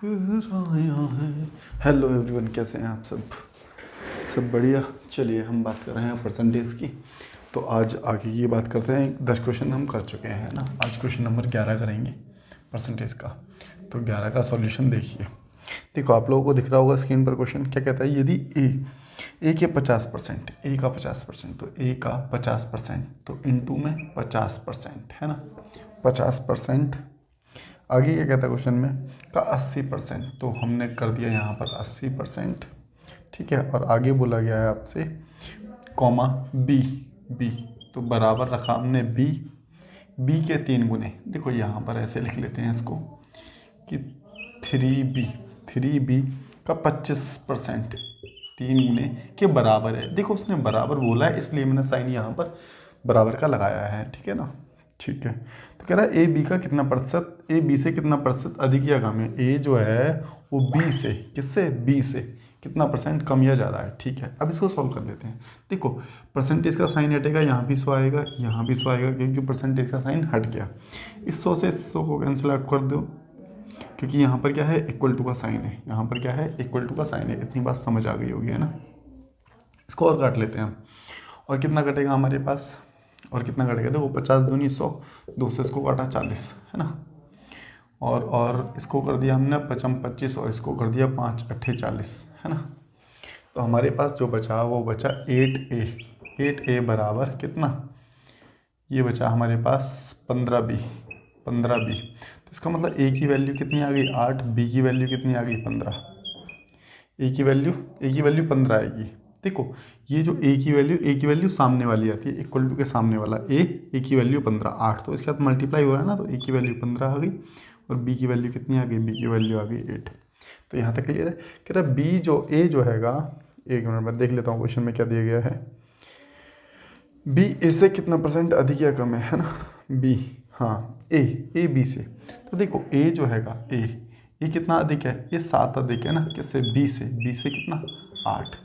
आया है। Hello everyone, कैसे हैं आप सब बढ़िया। चलिए हम बात कर रहे हैं परसेंटेज की। तो आज आगे की बात करते हैं। 10 क्वेश्चन हम कर चुके हैं ना। आज क्वेश्चन नंबर 11 करेंगे परसेंटेज का। तो 11 का सॉल्यूशन देखिए। देखो आप लोगों को दिख रहा होगा स्क्रीन पर क्वेश्चन क्या कहता है। यदि ए के 50%, ए का 50%, तो ए का 50%, तो इनटू में 50% है ना, 50%। आगे क्या कहता है क्वेश्चन में का 80%, तो हमने कर दिया यहाँ पर 80%। ठीक है, और आगे बोला गया है आपसे कॉमा बी, बी तो बराबर रखा हमने बी के 3 गुने। देखो यहाँ पर ऐसे लिख लेते हैं इसको कि 3b का 25% 3 गुने के बराबर है। देखो उसने बराबर बोला है इसलिए मैंने साइन यहाँ पर बराबर का लगाया है। ठीक है ना, ठीक है। तो कह रहा है ए बी का कितना प्रतिशत, ए बी से कितना प्रतिशत अधिक या कम है। ए जो है वो बी से, किससे, बी से कितना परसेंट कम या ज़्यादा है। ठीक है, अब इसको सॉल्व कर लेते हैं। देखो परसेंटेज का साइन हटेगा, यहाँ भी 100 आएगा, यहाँ भी 100 आएगा, क्योंकि परसेंटेज का साइन हट गया। इस 100 से 100 को कैंसिल आउट कर दो, क्योंकि यहाँ पर क्या है, इक्वल टू का साइन है। यहाँ पर क्या है, इक्वल टू का साइन है। इतनी बात समझ आ गई होगी, है ना। इसको और काट लेते हैं। और कितना कटेगा हमारे पास, और कितना कटेगा, देखो 50 दूनी 100, 2 से इसको काटा 40, है ना। और इसको कर दिया हमने 55 25, और इसको कर दिया 5 8 40, है ना। तो हमारे पास जो बचा वो बचा 8a। 8a बराबर कितना, ये बचा हमारे पास 15b। तो इसका मतलब a की वैल्यू कितनी आ गई 8, b की वैल्यू कितनी आ गई 15। a की वैल्यू 15 आएगी। देखो ये जो a की वैल्यू सामने वाली आती है, इक्वल टू के सामने वाला a की वैल्यू 15, 8, तो इसके साथ मल्टीप्लाई हो रहा है ना, तो a की वैल्यू 15 आ गई, और b की वैल्यू कितनी आ गई, b की वैल्यू आ गई 8। तो यहाँ तक क्लियर है। कह रहा b जो a जो हैगा, एक मिनट में देख लेता हूँ क्वेश्चन में क्या दिया गया है। b a से कितना परसेंट अधिक या कम है ना, b, हाँ a b से। तो देखो a जो हैगा a कितना अधिक है, ये 7 अधिक है ना, किससे, b से कितना 8।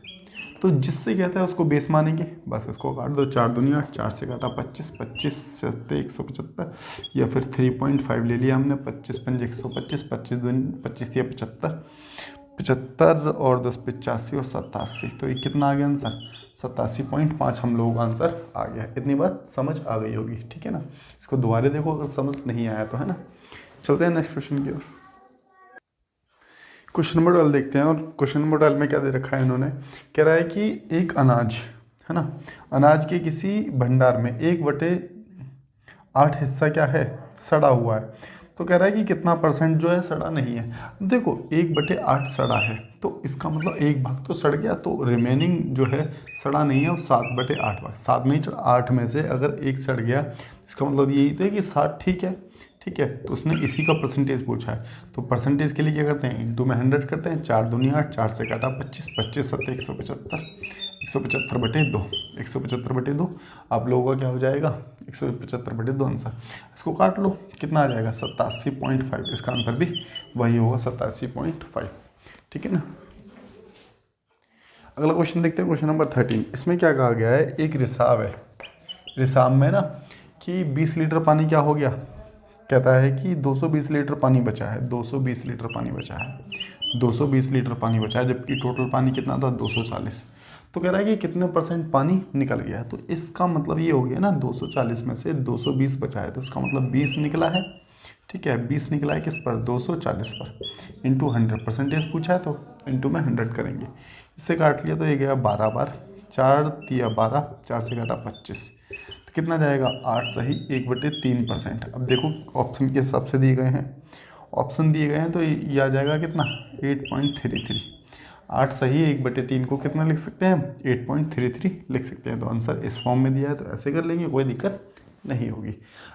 तो जिससे कहता है उसको बेस मानेंगे, बस इसको काट दो, 4 दूनी 8, 4 से काटा 25, 25 से 175, या फिर 3.5 ले लिया हमने, 25 पंज 125, 25 दूनी 25 दिया 75, 75 और 10 85 और 87। तो ये कितना आ गया आंसर, 87.5 हम लोगों का आंसर आ गया। इतनी बात समझ आ गई होगी, ठीक है ना। इसको दोबारा देखो अगर समझ नहीं आया तो, है ना। चलते हैं नेक्स्ट क्वेश्चन की ओर। क्वेश्चन नंबर 12 देखते हैं। और क्वेश्चन नंबर 12 में क्या दे रखा है इन्होंने, कह रहा है कि एक अनाज, है ना, अनाज के किसी भंडार में 1/8 हिस्सा क्या है, सड़ा हुआ है। तो कह रहा है कि कितना परसेंट जो है सड़ा नहीं है। देखो 1/8 सड़ा है, तो इसका मतलब एक भाग तो सड़ गया, तो रिमेनिंग जो है सड़ा नहीं है, वो 7/8 भाग, 7 नहीं 8 में से अगर एक सड़ गया, इसका मतलब यही तो है कि 7 ठीक है। ठीक है, तो उसने इसी का परसेंटेज पूछा है। तो परसेंटेज के लिए क्या करते हैं, इंटू में 100 करते हैं, 4 दूनी 8, 4 से काटा 25, 25 7 175, 175/2, 175/2। आप लोगों का क्या हो जाएगा, 175/2 आंसर। इसको काट लो, कितना आ जाएगा 87.5। इसका आंसर भी वही होगा, 87.5। ठीक है ना। अगला क्वेश्चन देखते हैं, क्वेश्चन नंबर 13। इसमें क्या कहा गया है, एक रिसाव है, रिसाव में ना कि 20 लीटर पानी क्या हो गया, कहता है कि 220 लीटर पानी बचा है, 220 लीटर पानी बचा है, 220 लीटर पानी बचा है, जबकि टोटल पानी कितना था 240। तो कह रहा है कि कितने परसेंट पानी निकल गया है। तो इसका मतलब ये हो गया ना, 240 में से 220 बचा है, तो इसका मतलब 20 निकला है। ठीक है, 20 निकला है किस पर, 240 पर, इंटू 100। परसेंटेज पूछा है तो इंटू में 100 करेंगे। इससे काट लिया तो ये गया 12 बार, 4 दिया 12, 4 से काटा 25, तो कितना जाएगा 8 सही 1/3%। अब देखो ऑप्शन के हिसाब से दिए गए हैं, ऑप्शन दिए गए हैं, तो ये आ जाएगा कितना 8.33। 8 सही 1/3 को कितना लिख सकते हैं, 8.33 लिख सकते हैं। तो आंसर इस फॉर्म में दिया है, तो ऐसे कर लेंगे, कोई दिक्कत नहीं होगी।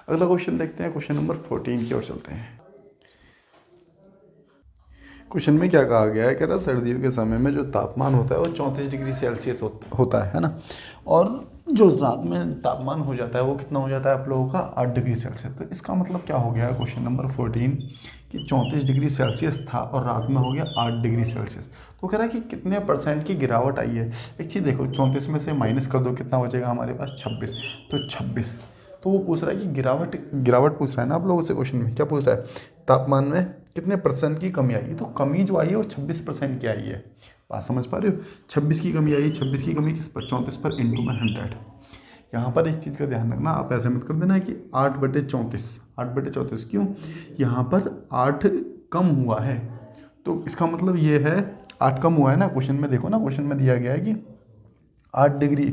अगला क्वेश्चन देखते हैं, क्वेश्चन नंबर 14 की ओर चलते हैं। क्वेश्चन में क्या कहा गया है, कह रहा सर्दियों के समय में जो तापमान होता है वो 34 डिग्री सेल्सियस होता है ना, और जो रात में तापमान हो जाता है वो कितना हो जाता है आप लोगों का 8 डिग्री सेल्सियस। तो इसका मतलब क्या हो गया क्वेश्चन नंबर 14 कि 34 डिग्री सेल्सियस था और रात में हो गया 8 डिग्री सेल्सियस। तो कह रहा है कि कितने परसेंट की गिरावट आई है। एक चीज़ देखो, 34 में से माइनस कर दो, कितना बचेगा हमारे पास 26, तो 26। तो वो पूछ रहा है कि गिरावट पूछ रहा है ना आप लोगों से क्वेश्चन में, क्या पूछ रहा है, तापमान में कितने परसेंट की कमी आई है, तो कमी जो आई है वो 26% की आई है। बात समझ पा रहे हो, 26 की कमी आई है, 26 की कमी किस पर, 34 पर इंटू में 100। यहाँ पर एक चीज़ का ध्यान रखना, आप ऐसे मत कर देना कि 8/34, 8/34 क्यों, यहाँ पर 8 कम हुआ है, तो इसका मतलब ये है 8 कम हुआ है ना। क्वेश्चन में देखो ना, क्वेश्चन में दिया गया है कि 8 डिग्री,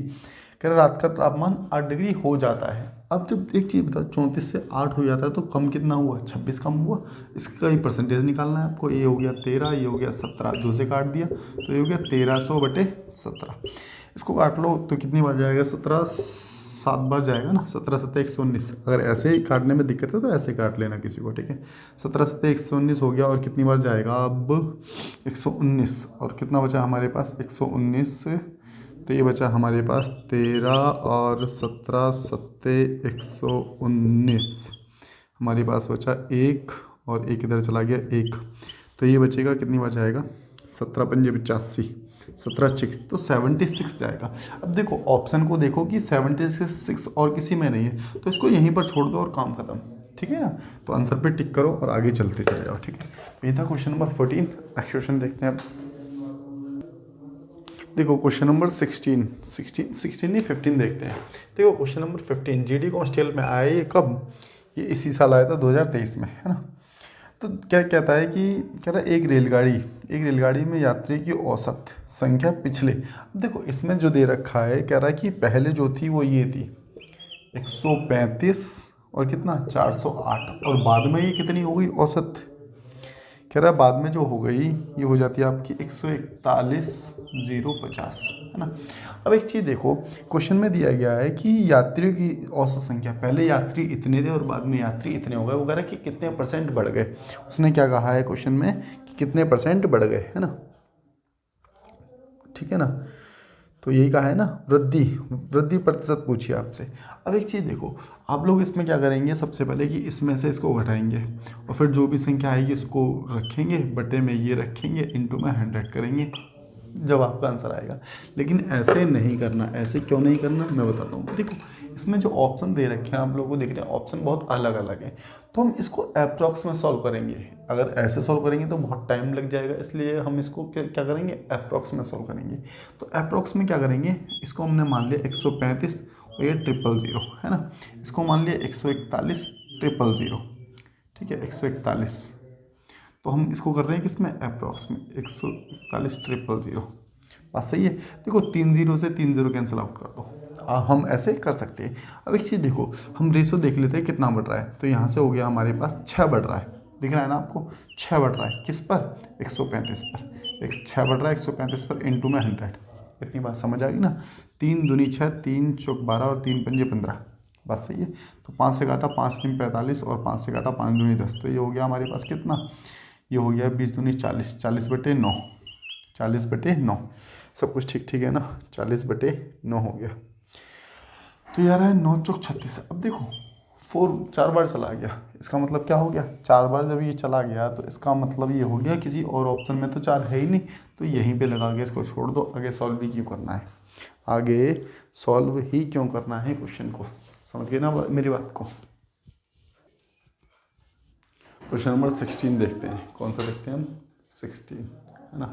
कह रहा रात का तापमान 8 डिग्री हो जाता है। अब जब एक चीज़ बताओ, 34 से 8 हो जाता है तो कम कितना हुआ, 26 कम हुआ। इसका ही परसेंटेज निकालना है आपको, ये हो गया 13, ये हो गया 17, 2 से काट दिया तो ये हो गया 1300/17। इसको काट लो तो कितनी बार जाएगा, 17 7 बार जाएगा ना, 17 7 119। अगर ऐसे ही काटने में दिक्कत है तो ऐसे काट लेना किसी को, ठीक है। 17 7 119 हो गया, और कितनी बार जाएगा अब 119, और कितना बचा हमारे पास 119, तो ये बचा हमारे पास 13 और 17 7 119, हमारे पास बचा 1 और 1 इधर चला गया 1, तो ये बचेगा कितनी बार जाएगा, 17 पंजे 85, 17 6, तो 76 जाएगा। अब देखो ऑप्शन को देखो कि 76 और किसी में नहीं है, तो इसको यहीं पर छोड़ दो और काम खत्म, ठीक है ना। तो आंसर पे टिक करो और आगे चलते चले जाओ, ठीक है। ये था क्वेश्चन नंबर 14। नेक्स्ट क्वेश्चन देखते हैं अब। देखो क्वेश्चन नंबर 16 नहीं 15 देखते हैं। देखो क्वेश्चन नंबर 15 जीडी कांस्टेबल में आया, ये कब, ये इसी साल आया था 2023 में, है ना। तो क्या कहता है कि कह रहा है एक रेलगाड़ी में यात्री की औसत संख्या पिछले, अब देखो इसमें जो दे रखा है, कह रहा है कि पहले जो थी वो ये थी 135 और कितना 408, और बाद में ये कितनी हो गई औसत, कह रहा है बाद में जो हो गई ये हो जाती है आपकी 141,050, है ना। अब एक चीज़ देखो, क्वेश्चन में दिया गया है कि यात्रियों की औसत संख्या, पहले यात्री इतने थे और बाद में यात्री इतने हो गए, वो कह रहा है कि कितने परसेंट बढ़ गए। उसने क्या कहा है क्वेश्चन में कि कितने परसेंट बढ़ गए, है ना, ठीक है ना। तो यही कहा है ना, वृद्धि प्रतिशत पूछिए आपसे। अब एक चीज़ देखो, आप लोग इसमें क्या करेंगे, सबसे पहले कि इसमें से इसको घटाएंगे और फिर जो भी संख्या आएगी उसको रखेंगे, बटे में ये रखेंगे, इंटू में 100 करेंगे, जब आपका आंसर आएगा। लेकिन ऐसे नहीं करना, ऐसे क्यों नहीं करना मैं बताता हूँ। देखो इसमें जो ऑप्शन दे रखे हैं आप लोगों को दिख रहे हैं, ऑप्शन बहुत अलग अलग है, तो हम इसको अप्रॉक्स में सॉल्व करेंगे। अगर ऐसे सॉल्व करेंगे तो बहुत टाइम लग जाएगा, इसलिए हम इसको क्या करेंगे, अप्रॉक्स में सॉल्व करेंगे। तो अप्रॉक्स में क्या करेंगे, इसको हमने मान लिया 135 और ये 000, है ना। इसको मान लिया 141 000, ठीक है 141, तो हम इसको कर रहे हैं किसमें, अप्रॉक्स में 141 000। बात सही है। देखो 3 0 से 3 0 कैंसिल आउट कर दो, हम ऐसे कर सकते हैं। अब एक चीज़ देखो, हम रेशो देख लेते हैं कितना बढ़ रहा है, तो यहाँ से हो गया हमारे पास 6 बढ़ रहा है, दिख रहा है ना आपको, 6 बढ़ रहा है किस पर, 135 पर, 6 बढ़ रहा है 135 पर इंटू में 100। इतनी बात समझ आ गई ना। 3 दूनी 6, 3 चौक 12 और 3 पंजे 15, बात सही है। तो 5 से काटा 5 3 45 और 5 से काटा 5 दूनी 10, तो ये हो गया हमारे पास कितना, ये हो गया 20 दूनी 40, 40/9, 40/9, सब कुछ ठीक ठीक है ना, 40/9 हो गया। तो यार है 9 चौक 36। अब देखो 4 बार चला गया, इसका मतलब क्या हो गया, 4 बार जब ये चला गया तो इसका मतलब ये हो गया किसी और ऑप्शन में तो 4 है ही नहीं, तो यहीं पे लगा के इसको छोड़ दो। आगे सॉल्व ही क्यों करना है, आगे सॉल्व ही क्यों करना है क्वेश्चन को, समझ गए ना मेरी बात को। क्वेश्चन नंबर 16 देखते हैं, कौन सा देखते हैं हम, 16, है ना।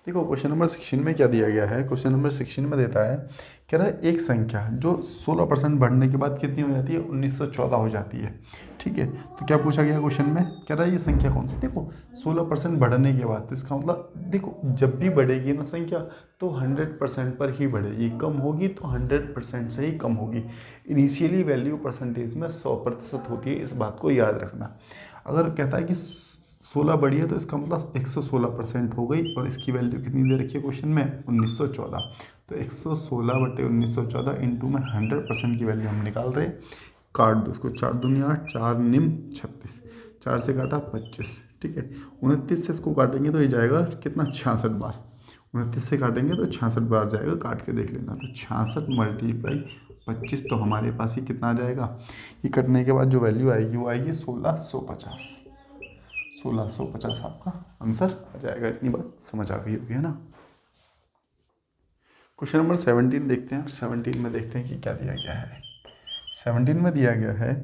देखो क्वेश्चन नंबर 16 में क्या दिया गया है, क्वेश्चन नंबर 16 में देता है, कह रहा है एक संख्या जो 16% बढ़ने के बाद कितनी हो जाती है, 1914 हो जाती है, ठीक है। तो क्या पूछा गया क्वेश्चन में, कह रहा है ये संख्या कौन सी, देखो 16% बढ़ने के बाद, तो इसका मतलब देखो जब भी बढ़ेगी ना संख्या तो 100% पर ही बढ़ेगी, कम होगी तो 100% से ही कम होगी। इनिशियली वैल्यू परसेंटेज में 100% होती है, इस बात को याद रखना। अगर कहता है कि 16 बढ़ी है तो इसका मतलब 116% हो गई, और इसकी वैल्यू कितनी दे रखी है क्वेश्चन में, 1914। तो 116/1914 इंटू में 100% की वैल्यू हम निकाल रहे हैं। काट दो उसको, 4 दूनी 8, 4 निम 36, 4 से काटा 25, ठीक है। 29 से इसको काटेंगे तो ये जाएगा कितना, 66 बार। 29 से काटेंगे तो 66 बार जाएगा, काट के देख लेना। तो 66 × 25, तो हमारे पास ही कितना आ जाएगा, ये कटने के बाद जो वैल्यू आएगी वो आएगी 1650। 1650 आपका आंसर आ जाएगा। इतनी बात समझ आ गई होगी, है ना। क्वेश्चन नंबर 17 देखते हैं। 17 में देखते हैं कि क्या दिया गया है। 17 में दिया गया है,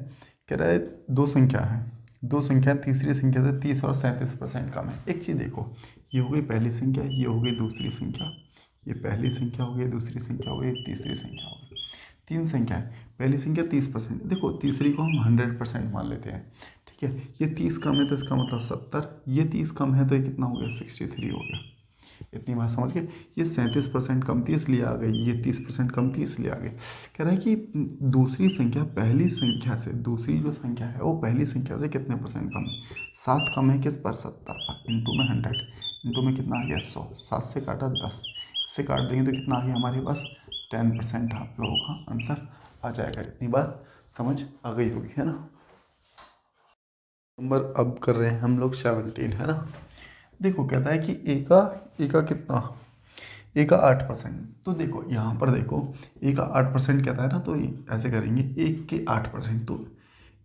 कह रहा है दो संख्या है, दो संख्या तीसरी संख्या से 30 और 37% कम है। एक चीज़ देखो, ये हो गई पहली संख्या, ये हो गई दूसरी संख्या, ये पहली संख्या हो गई, दूसरी संख्या हो गई, तीसरी संख्या हो गई। तीन संख्या है, पहली संख्या 30%, देखो तीसरी को हम 100% मान लेते हैं, ठीक है। ये 30 कम है तो इसका मतलब 70, ये 30 कम है तो ये कितना हो गया, 63 हो गया। इतनी बात समझ गए। ये 37% कम थी इसलिए आ गई, ये 30% कम थी इसलिए आ गई। कह रहा है कि दूसरी संख्या पहली संख्या से, दूसरी जो संख्या है वो पहली संख्या से कितने परसेंट कम है। 7 कम है किस पर, 70 पर, इंटू में 100, इंटू में कितना आ गया 100, 7 से काटा 10, इससे काट देंगे तो कितना आ गया हमारे पास 10%। आप लोगों का आंसर आ जाएगा। इतनी बात समझ आ गई होगी, है ना। नंबर अब कर रहे हैं हम लोग 17, है ना। देखो कहता है कि ए का कितना, ए का 8%। तो देखो यहाँ पर देखो ए का 8% कहता है ना, तो ऐसे करेंगे 1 के 8%, तो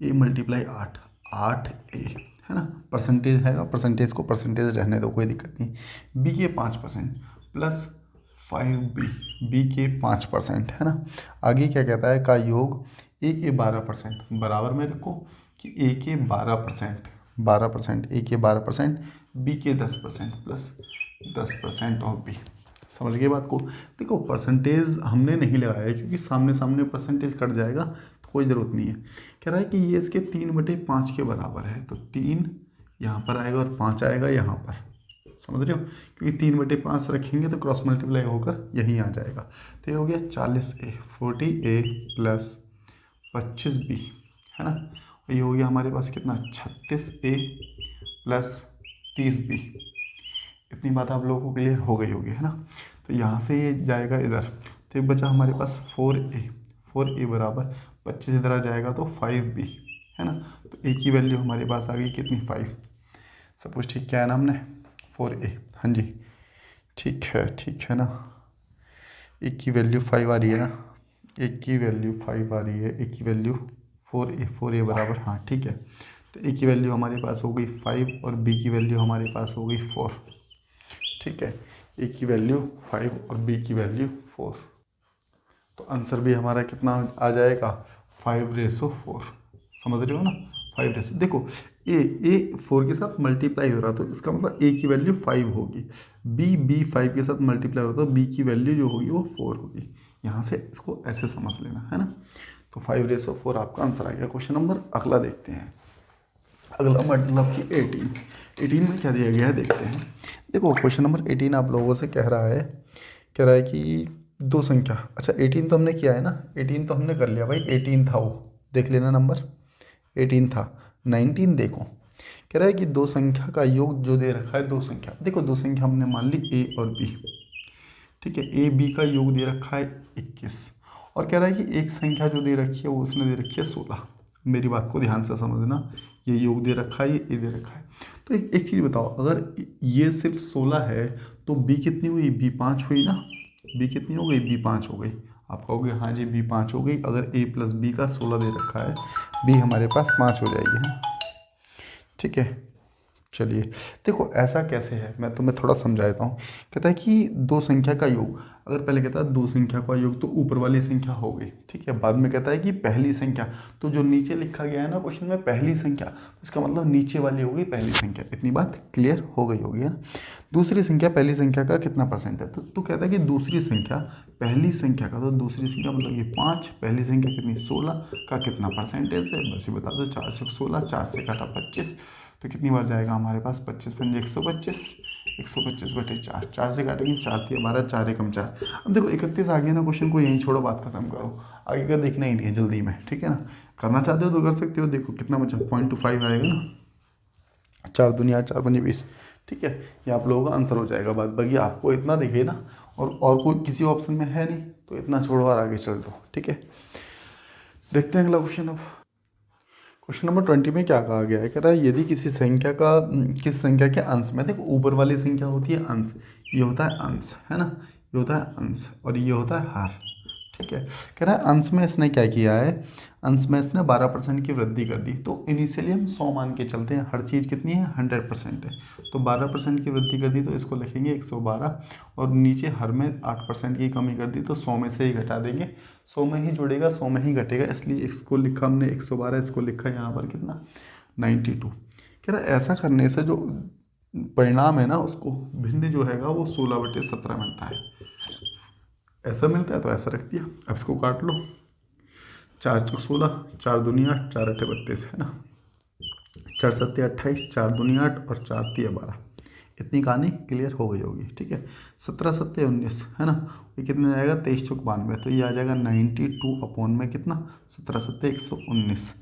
ए मल्टीप्लाई 8, 8 ए, है ना। परसेंटेज है, परसेंटेज को परसेंटेज रहने दो, कोई दिक्कत नहीं। बी के 5% प्लस 5b, बी के 5%, है ना। आगे क्या कहता है, का योग ए के 12% बराबर में रखो कि ए के 12%, 12%, ए के 12%, बी के 10% प्लस 10% ऑफ बी। समझ गए बात को। देखो परसेंटेज हमने नहीं लगाया है क्योंकि सामने सामने परसेंटेज कट जाएगा तो कोई ज़रूरत नहीं है। कह रहा है कि ये इसके 3/5 के बराबर है, तो 3 यहाँ पर आएगा और 5 आएगा यहाँ पर, समझ रहे हो, क्योंकि 3/5 रखेंगे तो क्रॉस मल्टीप्लाई होकर यहीं आ जाएगा। तो ये हो गया 40a, 40a प्लस 25b, है ना। ये हो गया हमारे पास कितना, 36a प्लस 30b। इतनी बात आप लोगों को क्लियर हो गई होगी, है ना। तो यहाँ से ये जाएगा इधर, तो एक बचा हमारे पास 4a बराबर 25 इधर आ जाएगा तो 5b, है ना। तो a की वैल्यू हमारे पास आ गई कितनी, 5। सब कुछ ठीक क्या है ना हमने, 4a, हाँ जी ठीक है ना। a की वैल्यू 5 आ रही है ना, a की वैल्यू 5 आ रही है, a की वैल्यू 4a बराबर, हाँ ठीक है। तो a की वैल्यू हमारे पास हो गई 5 और b की वैल्यू हमारे पास हो गई 4, ठीक है। a की वैल्यू 5 और b की वैल्यू 4, तो आंसर भी हमारा कितना आ जाएगा, 5/4। समझ रहे हो ना, 5/4। देखो ए 4 के साथ मल्टीप्लाई हो रहा, तो इसका मतलब a की वैल्यू 5 होगी, b 5 के साथ मल्टीप्लाई हो रहा, तो b की वैल्यू जो होगी वो 4 होगी। यहाँ से इसको ऐसे समझ लेना, है ना। तो 5/4 आपका आंसर आ गया। क्वेश्चन नंबर अगला देखते हैं। अगला मतलब कि 18 में क्या दिया गया है देखते हैं। देखो क्वेश्चन नंबर 18 आप लोगों से कह रहा है कि दो संख्या, अच्छा 18 तो हमने किया है ना, 18 तो हमने कर लिया भाई, 18 था वो, देख लेना नंबर 18 था। 19 देखो, कह रहा है कि दो संख्या का योग जो दे रखा है, दो संख्या, देखो दो संख्या हमने मान ली ए और बी, ठीक है। ए बी का योग दे रखा है 21, और कह रहा है कि एक संख्या जो दे रखी है वो उसने दे रखी है 16। मेरी बात को ध्यान से समझना, ये योग दे रखा है, ये ए दे रखा है। तो एक चीज़ बताओ, अगर ये सिर्फ 16 है तो बी कितनी हुई, बी 5 हुई ना, बी कितनी हो गई, बी 5 हो गई। आप कहोगे हाँ जी बी 5 हो गई, अगर ए प्लस बी का 16 दे रखा है, बी हमारे पास 5 हो जाएगी, है ठीक है। चलिए देखो ऐसा कैसे है, मैं तुम्हें थोड़ा समझा देता हूँ। कहता है कि दो संख्या का योग, अगर पहले कहता है दो संख्या का योग तो ऊपर वाली संख्या हो गई, ठीक है। बाद में कहता है कि पहली संख्या, तो जो नीचे लिखा गया है ना क्वेश्चन में पहली संख्या, इसका मतलब नीचे वाली हो गई पहली संख्या। इतनी बात क्लियर हो गई होगी, है ना। दूसरी संख्या पहली संख्या का कितना परसेंट है, तो कहता है कि दूसरी संख्या पहली संख्या का, तो दूसरी संख्या मतलब ये 5, पहली संख्या कितनी 16 का कितना परसेंटेज है, बस ये बता दो। 4 से 16, 4 से काटा 25, तो कितनी बार जाएगा हमारे पास, 25 पंजे 125, 125/4, 4 से काटेंगे 4 3 12, 4 एकम 4। अब देखो 31 आ गया ना क्वेश्चन को, यहीं छोड़ो, बात खत्म करो, आगे का देखना ही नहीं है जल्दी में, ठीक है ना। करना चाहते हो तो कर सकते हो। देखो कितना बचा, 0.25 आएगा ना, 4 दूनी 8, 4 पंजे 20, ठीक है। ये आप लोगों का आंसर हो जाएगा। बात बाकी आपको इतना दिखे ना, और कोई किसी ऑप्शन में है नहीं तो इतना छोड़ो और आगे चल दो, ठीक है। देखते हैं अगला क्वेश्चन। अब क्वेश्चन नंबर 20 में क्या कहा गया है, कह रहा है यदि किसी संख्या के अंश में, देखो ऊपर वाली संख्या होती है अंश, ये होता है अंश, है ना, ये होता है अंश और ये होता है हार, ठीक है। कह रहा है अंश में इसने क्या किया है, अंश में इसने 12% की वृद्धि कर दी। तो इनिशियली हम 100 मान के चलते हैं, हर चीज़ कितनी है 100% है, तो 12% की वृद्धि कर दी तो इसको लिखेंगे 112, और नीचे हर में 8% की कमी कर दी तो 100 में से ही घटा देंगे, 100 में ही जुड़ेगा 100 में ही घटेगा, इसलिए इसको लिखा हमने 112, इसको लिखा यहाँ पर कितना 92। कह रहा है ऐसा करने से जो परिणाम है ना उसको भिन्न जो हैगा वो 16/17 मिलता है। ऐसा मिलता है तो ऐसा रख दिया। अब इसको काट लो, 4 चौक 16, 4 दूनी 8, 4 अठे 32 है ना, 4 सत्ते 28, 4 दूनी 8 और 4 तिया 12। इतनी कहानी क्लियर हो गई होगी। ठीक है, 17 सत्ते 19 है ना, ये कितने जाएगा 23 चौक 92, तो ये आ जाएगा 92 अपॉन में कितना 17 सत्ते 119,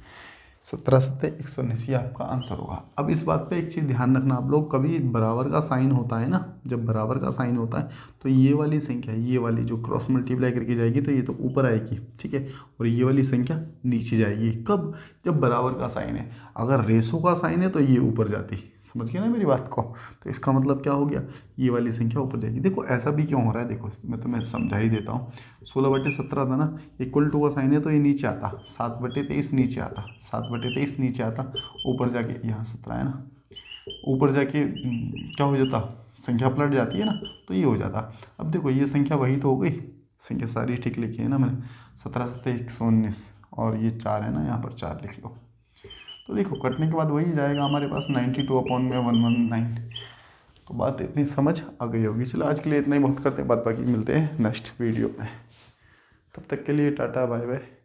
17 सत्ते 119, ये आपका आंसर होगा। अब इस बात पे एक चीज़ ध्यान रखना आप लोग, कभी बराबर का साइन होता है ना, जब बराबर का साइन होता है तो ये वाली संख्या, ये वाली जो क्रॉस मल्टीप्लाई करके जाएगी तो ये तो ऊपर आएगी, ठीक है, और ये वाली संख्या नीचे जाएगी। कब? जब बराबर का साइन है। अगर रेशो का साइन है तो ये ऊपर जाती। समझ गए ना मेरी बात को? तो इसका मतलब क्या हो गया, ये वाली संख्या ऊपर जाएगी। देखो ऐसा भी क्यों हो रहा है, देखो मैं तुम्हें समझा ही देता हूँ। 16/17 था ना, इक्वल टू का साइन है तो ये नीचे आता, 7/23 नीचे आता, 7/23 नीचे आता, ऊपर जाके यहाँ 17 है ना, ऊपर जाके क्या हो जाता, संख्या पलट जाती है ना, तो ये हो जाता। अब देखो ये संख्या वही तो हो गई, संख्या सारी ठीक लिखी है ना मैंने, 17 सत्ते 119 और ये 4 है ना, यहाँ पर 4 लिख लो। तो देखो कटने के बाद वही जाएगा हमारे पास 92 अपॉन में 119। तो बात इतनी समझ आ गई होगी। चलो आज के लिए इतना ही बहुत करते हैं, बात बाकी मिलते हैं नेक्स्ट वीडियो में। तब तक के लिए टाटा बाय बाय।